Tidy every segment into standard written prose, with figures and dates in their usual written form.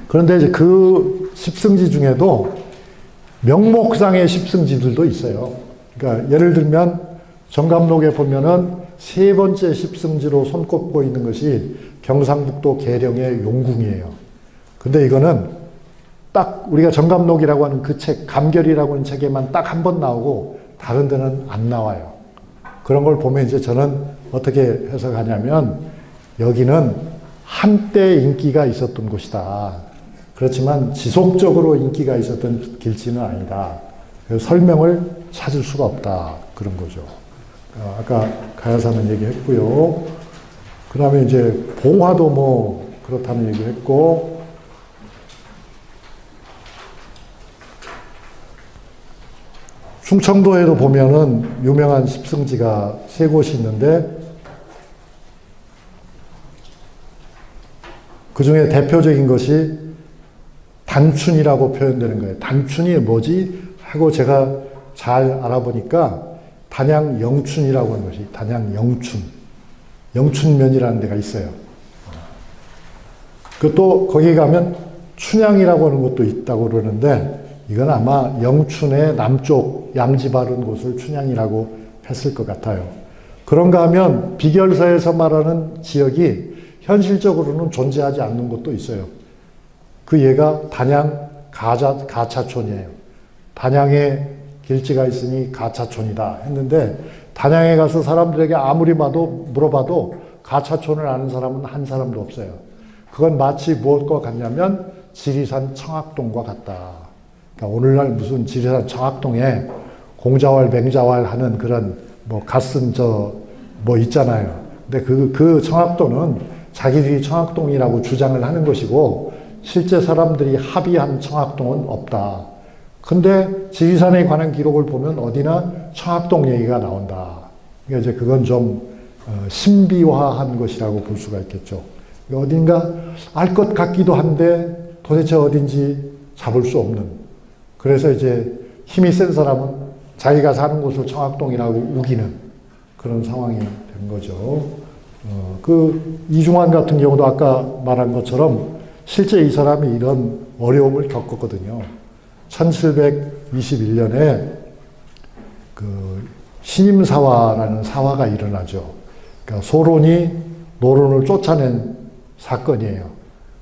그런데 이제 그 십승지 중에도 명목상의 십승지들도 있어요. 그러니까 예를 들면 정감록에 보면은 세 번째 십승지로 손꼽고 있는 것이 경상북도 계령의 용궁이에요. 근데 이거는 딱 우리가 정감록이라고 하는 그 책, 감결이라고 하는 책에만 딱 한 번 나오고 다른 데는 안 나와요. 그런 걸 보면 이제 저는 어떻게 해석하냐면 여기는 한때 인기가 있었던 곳이다. 그렇지만 지속적으로 인기가 있었던 길지는 아니다. 그래서 설명을 찾을 수가 없다. 그런 거죠. 아까 가야사는 얘기했고요. 그 다음에 이제 봉화도 뭐 그렇다는 얘기했고, 충청도에도 보면은 유명한 십승지가 세 곳이 있는데 그 중에 대표적인 것이 단춘이라고 표현되는 거예요. 단춘이 뭐지? 하고 제가 잘 알아보니까 단양 영춘이라고 하는 것이 단양 영춘. 영춘면이라는 데가 있어요. 그 또 거기 가면 춘향이라고 하는 것도 있다고 그러는데 이건 아마 영춘의 남쪽 양지 바른 곳을 춘향이라고 했을 것 같아요. 그런가 하면 비결서에서 말하는 지역이 현실적으로는 존재하지 않는 곳도 있어요. 그 얘가 단양 가차촌이에요. 단양에 길지가 있으니 가차촌이다 했는데 단양에 가서 사람들에게 아무리 물어봐도 가차촌을 아는 사람은 한 사람도 없어요. 그건 마치 무엇과 같냐면 지리산 청학동과 같다. 그러니까 오늘날 무슨 지리산 청학동에 공자왈 맹자왈 하는 그런 뭐 갓쓴 뭐 있잖아요. 근데 그 청학동은 자기들이 청학동이라고 주장을 하는 것이고 실제 사람들이 합의한 청학동은 없다. 근데 지리산에 관한 기록을 보면 어디나 청학동 얘기가 나온다. 그러니까 이제 그건 좀 신비화한 것이라고 볼 수가 있겠죠. 어딘가 알 것 같기도 한데 도대체 어딘지 잡을 수 없는. 그래서 이제 힘이 센 사람은 자기가 사는 곳을 청학동이라고 우기는 그런 상황이 된 거죠. 그 이중환 같은 경우도 아까 말한 것처럼 실제 이 사람이 이런 어려움을 겪었거든요. 1721년에 그 신임사화라는 사화가 일어나죠. 그러니까 소론이 노론을 쫓아낸 사건이에요.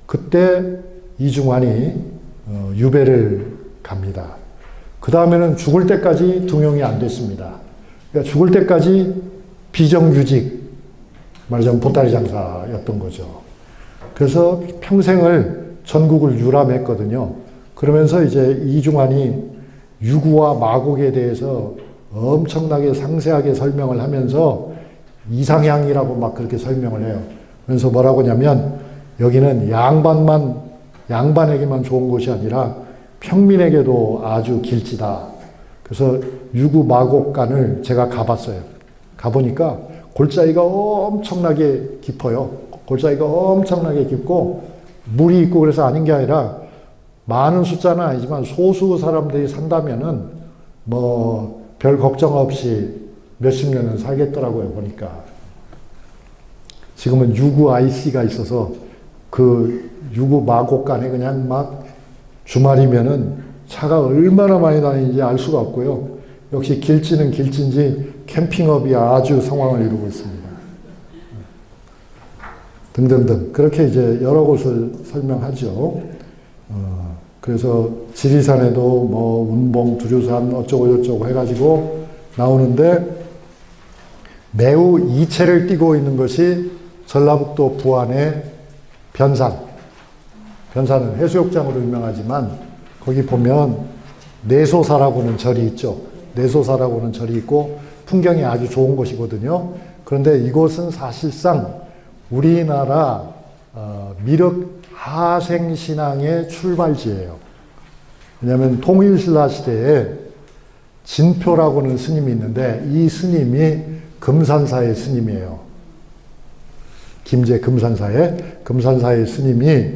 그때 이중환이 유배를 갑니다. 그 다음에는 죽을 때까지 등용이 안 됐습니다. 그러니까 죽을 때까지 비정규직, 말하자면 보따리 장사였던 거죠. 그래서 평생을 전국을 유람했거든요. 그러면서 이제 이중환이 유구와 마곡에 대해서 엄청나게 상세하게 설명을 하면서 이상향이라고 막 그렇게 설명을 해요. 그래서 뭐라고 하냐면 여기는 양반에게만 좋은 곳이 아니라 평민에게도 아주 길지다. 그래서 유구 마곡간을 제가 가봤어요. 가보니까 골짜기가 엄청나게 깊어요. 골짜기가 엄청나게 깊고 물이 있고 그래서 아닌 게 아니라 많은 숫자는 아니지만 소수 사람들이 산다면은 뭐 별 걱정 없이 몇십 년은 살겠더라고요, 보니까. 지금은 유구 IC가 있어서 그 유구 마곡간에 그냥 막 주말이면은 차가 얼마나 많이 다니는지 알 수가 없고요. 역시 길지는 길진지 캠핑업이 아주 성황을 이루고 있습니다. 등등등. 그렇게 이제 여러 곳을 설명하죠. 그래서 지리산에도 뭐 운봉, 두류산 어쩌고저쩌고 해가지고 나오는데 매우 이체를 띠고 있는 것이 전라북도 부안의 변산. 변산은 해수욕장으로 유명하지만 거기 보면 내소사라고는 절이 있죠. 내소사라고는 절이 있고 풍경이 아주 좋은 곳이거든요. 그런데 이곳은 사실상 우리나라 미륵 하생신앙의 출발지예요. 왜냐하면 통일신라 시대에 진표라고는 스님이 있는데 이 스님이 금산사의 스님이에요. 김제 금산사의 스님이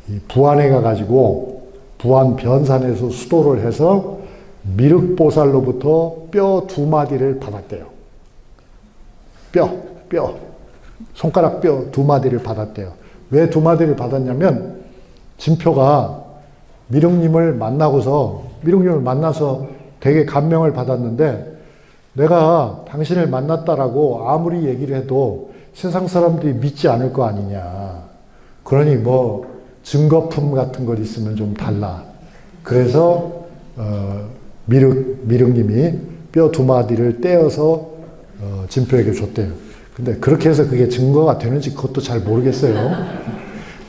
이 부안에 가가지고 부안 변산에서 수도를 해서 미륵보살로부터 뼈 2마디를 받았대요. 손가락 뼈 2마디를 받았대요. 왜 2마디를 받았냐면 진표가 미륵님을 만나서 되게 감명을 받았는데, 내가 당신을 만났다라고 아무리 얘기를 해도 세상 사람들이 믿지 않을 거 아니냐. 그러니 뭐 증거품 같은 것 있으면 좀 달라. 그래서 미륵님이 뼈 2마디를 떼어서 진표에게 줬대요. 근데 그렇게 해서 그게 증거가 되는지 그것도 잘 모르겠어요.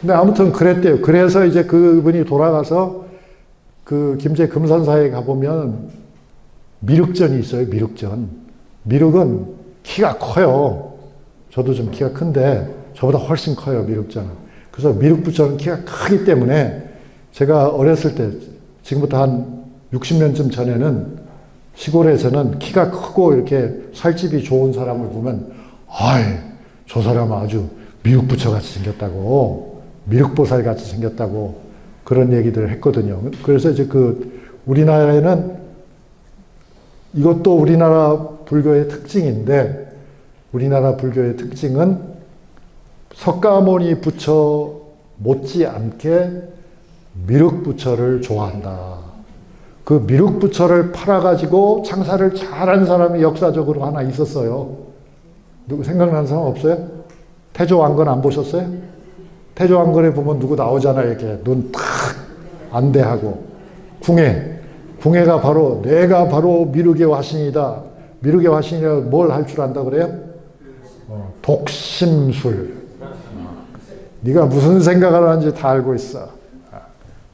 근데 아무튼 그랬대요. 그래서 이제 그분이 돌아가서 그 김제 금산사에 가보면 미륵전이 있어요. 미륵전. 미륵은 키가 커요. 저도 좀 키가 큰데 저보다 훨씬 커요. 미륵전은. 그래서 미륵부처는 키가 크기 때문에 제가 어렸을 때, 지금부터 한 60년쯤 전에는 시골에서는 키가 크고 이렇게 살집이 좋은 사람을 보면, 아이, 저 사람 아주 미륵부처 같이 생겼다고, 미륵보살 같이 생겼다고 그런 얘기들을 했거든요. 그래서 이제 우리나라에는 이것도 우리나라 불교의 특징인데, 우리나라 불교의 특징은 석가모니 부처 못지않게 미륵부처를 좋아한다. 그 미륵부처를 팔아가지고 장사를 잘한 사람이 역사적으로 하나 있었어요. 누구 생각나는 사람 없어요? 태조왕건 안 보셨어요? 태조왕건에 보면 누구 나오잖아요. 이렇게 눈 탁 안대하고. 궁예가 바로 내가 바로 미륵의 화신이다. 미륵의 화신이라 뭘 할 줄 안다 그래요? 독심술. 네가 무슨 생각을 하는지 다 알고 있어.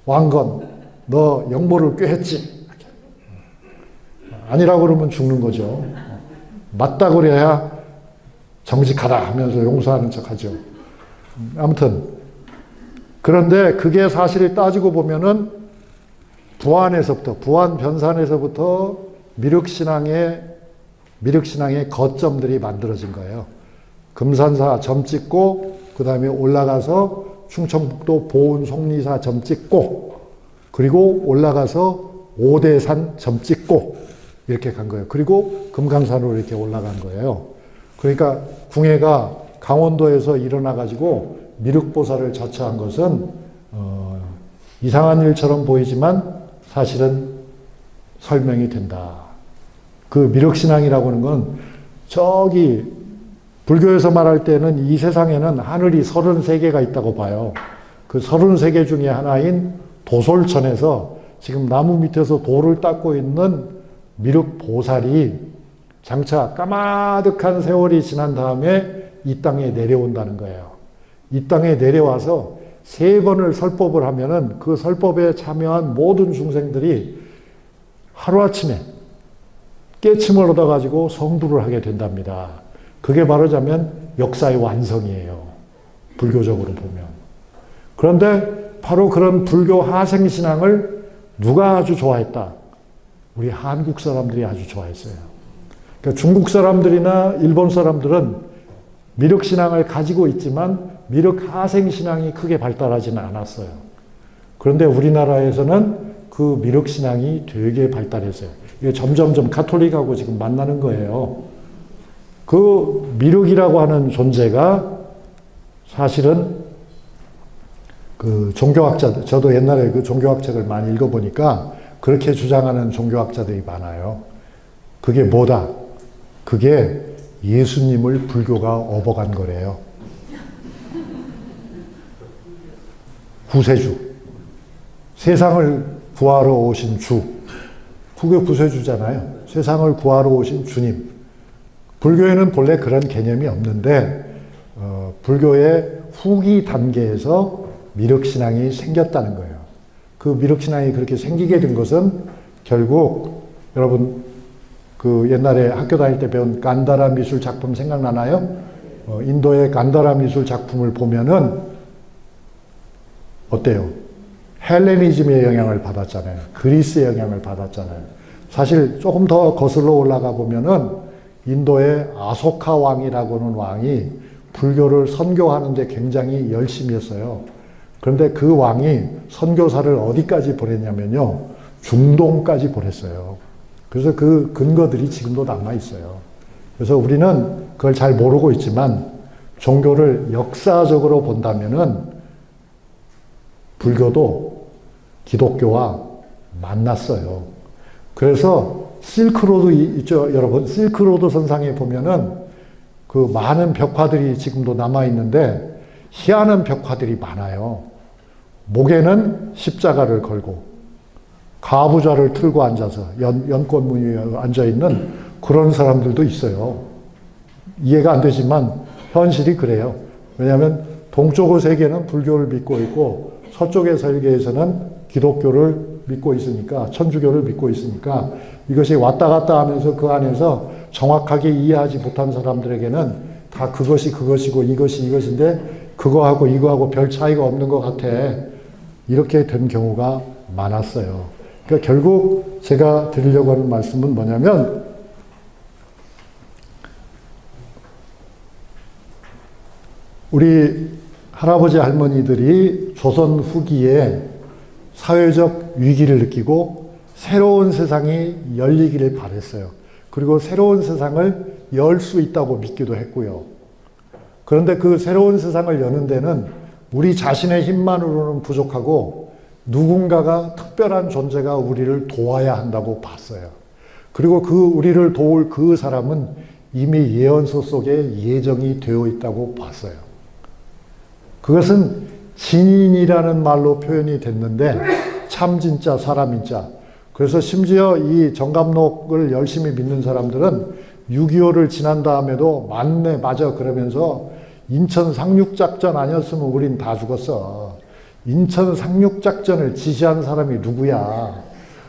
왕건, 너 역모를 꾀했지? 아니라고 그러면 죽는 거죠. 맞다 그래야 정직하다 하면서 용서하는 척하죠. 아무튼 그런데 그게 사실 따지고 보면은 부안 변산에서부터 미륵신앙의 거점들이 만들어진 거예요. 금산사 점 찍고, 그 다음에 올라가서 충청북도 보은 속리사 점 찍고, 그리고 올라가서 오대산 점 찍고, 이렇게 간 거예요. 그리고 금강산으로 이렇게 올라간 거예요. 그러니까 궁예가 강원도에서 일어나가지고 미륵보살을 자처한 것은 이상한 일처럼 보이지만 사실은 설명이 된다. 그 미륵신앙이라고 하는 건 저기 불교에서 말할 때는 이 세상에는 하늘이 33개가 있다고 봐요. 그 33개 중에 하나인 도솔천에서 지금 나무 밑에서 돌을 닦고 있는 미륵보살이 장차 까마득한 세월이 지난 다음에 이 땅에 내려온다는 거예요. 이 땅에 내려와서 3번을 설법을 하면은 그 설법에 참여한 모든 중생들이 하루아침에 깨침을 얻어가지고 성불을 하게 된답니다. 그게 말하자면 역사의 완성이에요. 불교적으로 보면. 그런데 바로 그런 불교 하생신앙을 누가 아주 좋아했다? 우리 한국 사람들이 아주 좋아했어요. 그러니까 중국 사람들이나 일본 사람들은 미륵신앙을 가지고 있지만 미륵 하생신앙이 크게 발달하지는 않았어요. 그런데 우리나라에서는 그 미륵신앙이 되게 발달했어요. 이게 점점점 가톨릭하고 지금 만나는 거예요. 그 미륵이라고 하는 존재가 사실은 그 종교학자들, 저도 옛날에 그 종교학책을 많이 읽어보니까 그렇게 주장하는 종교학자들이 많아요. 그게 뭐다? 그게 예수님을 불교가 업어간 거래요. 구세주. 세상을 구하러 오신 주. 그게 구세주잖아요. 세상을 구하러 오신 주님. 불교에는 본래 그런 개념이 없는데 불교의 후기 단계에서 미륵신앙이 생겼다는 거예요. 그 미륵신앙이 그렇게 생기게 된 것은 결국 여러분 그 옛날에 학교 다닐 때 배운 간다라 미술 작품 생각나나요? 인도의 간다라 미술 작품을 보면은 어때요? 헬레니즘의 영향을 받았잖아요. 그리스의 영향을 받았잖아요. 사실 조금 더 거슬러 올라가 보면은 인도의 아소카 왕이라고 하는 왕이 불교를 선교하는데 굉장히 열심히 했어요. 그런데 그 왕이 선교사를 어디까지 보냈냐면요. 중동까지 보냈어요. 그래서 그 근거들이 지금도 남아있어요. 그래서 우리는 그걸 잘 모르고 있지만 종교를 역사적으로 본다면은 불교도 기독교와 만났어요. 그래서 실크로드 있죠, 여러분. 실크로드 선상에 보면은 그 많은 벽화들이 지금도 남아있는데 희한한 벽화들이 많아요. 목에는 십자가를 걸고 가부좌를 틀고 앉아서 연꽃무늬 위에 앉아있는 그런 사람들도 있어요. 이해가 안 되지만 현실이 그래요. 왜냐하면 동쪽의 세계는 불교를 믿고 있고 서쪽의 세계에서는 기독교를 믿고 있으니까, 천주교를 믿고 있으니까 이것이 왔다 갔다 하면서 그 안에서 정확하게 이해하지 못한 사람들에게는 다 그것이 그것이고 이것이 이것인데 그거하고 이거하고 별 차이가 없는 것 같아. 이렇게 된 경우가 많았어요. 그러니까 결국 제가 드리려고 하는 말씀은 뭐냐면, 우리 할아버지 할머니들이 조선 후기에 사회적 위기를 느끼고 새로운 세상이 열리기를 바랬어요. 그리고 새로운 세상을 열 수 있다고 믿기도 했고요. 그런데 그 새로운 세상을 여는 데는 우리 자신의 힘만으로는 부족하고 누군가가 특별한 존재가 우리를 도와야 한다고 봤어요. 그리고 그 우리를 도울 그 사람은 이미 예언서 속에 예정이 되어 있다고 봤어요. 그것은 진인이라는 말로 표현이 됐는데 참 진짜 사람인자. 그래서 심지어 이 정감록을 열심히 믿는 사람들은 6.25를 지난 다음에도 맞네 맞아 그러면서 인천 상륙작전 아니었으면 우린 다 죽었어. 인천 상륙작전을 지시한 사람이 누구야?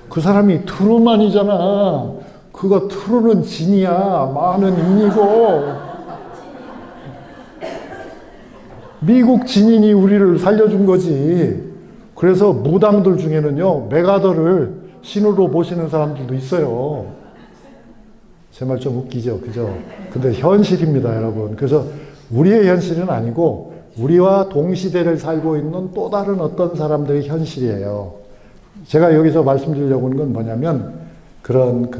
그 사람이 트루만이잖아. 그거 트루는 진이야. 마는 인이고. 미국 진인이 우리를 살려준 거지. 그래서 무당들 중에는요, 메가더를 신으로 보시는 사람들도 있어요. 제 말 좀 웃기죠, 그죠? 근데 현실입니다, 여러분. 그래서 우리의 현실은 아니고 우리와 동시대를 살고 있는 또 다른 어떤 사람들의 현실이에요. 제가 여기서 말씀드리려고 하는 건 뭐냐면, 그런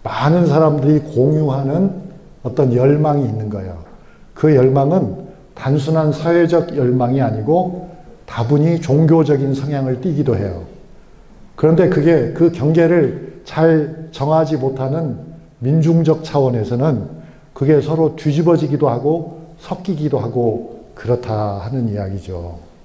많은 사람들이 공유하는 어떤 열망이 있는 거예요. 그 열망은 단순한 사회적 열망이 아니고 다분히 종교적인 성향을 띠기도 해요. 그런데 그게 그 경계를 잘 정하지 못하는 민중적 차원에서는 그게 서로 뒤집어지기도 하고 섞이기도 하고 그렇다 하는 이야기죠.